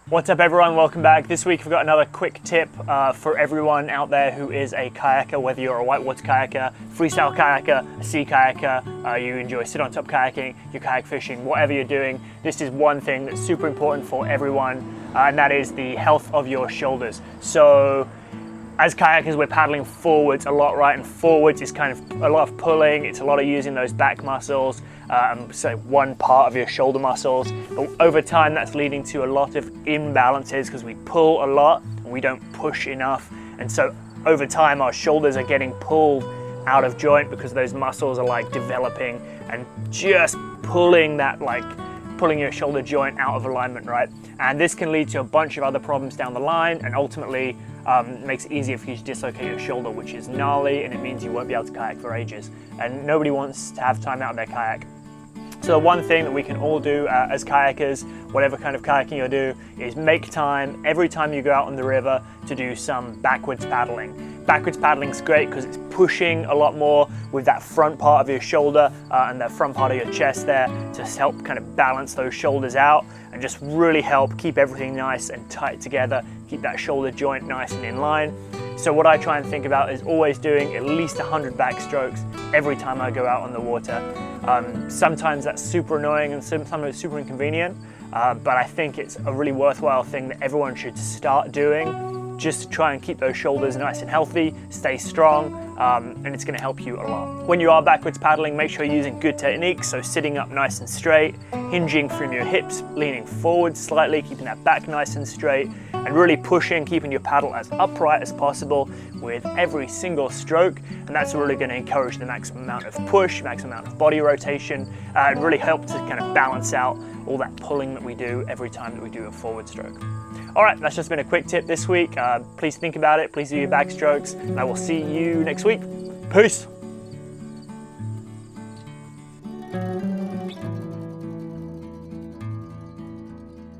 What's up everyone, welcome back. This week we've got another quick tip for everyone out there who is a kayaker, whether you're a whitewater kayaker, freestyle kayaker, a sea kayaker, you enjoy sit on top kayaking, you're kayak fishing, whatever you're doing. This is one thing that's super important for everyone, and that is the health of your shoulders. So as kayakers, we're paddling forwards a lot, right? And forwards is kind of a lot of pulling, it's a lot of using those back muscles, so one part of your shoulder muscles. But over time, that's leading to a lot of imbalances because we pull a lot and we don't push enough. And so over time, our shoulders are getting pulled out of joint because those muscles are like developing and just pulling that, like pulling your shoulder joint out of alignment, right? And this can lead to a bunch of other problems down the line, and ultimately makes it easier for you to dislocate your shoulder, which is gnarly, and it means you won't be able to kayak for ages. And nobody wants to have time out of their kayak. So one thing that we can all do as kayakers, whatever kind of kayaking you do, is make time every time you go out on the river to do some backwards paddling. Backwards paddling is great because it's pushing a lot more with that front part of your shoulder and the front part of your chest there to help kind of balance those shoulders out and just really help keep everything nice and tight together, keep that shoulder joint nice and in line. So what I try and think about is always doing at least 100 backstrokes every time I go out on the water. Sometimes that's super annoying and sometimes it's super inconvenient, but I think it's a really worthwhile thing that everyone should start doing just to try and keep those shoulders nice and healthy, stay strong, and it's going to help you a lot. When you are backwards paddling, make sure you're using good techniques, so sitting up nice and straight, hinging from your hips, leaning forward slightly, keeping that back nice and straight, and really pushing, keeping your paddle as upright as possible with every single stroke, and that's really going to encourage the maximum amount of push, maximum amount of body rotation, and really help to kind of balance out all that pulling that we do every time that we do a forward stroke. All right, that's just been a quick tip this week. Please think about it, please do your backstrokes, and I will see you next week. Peace.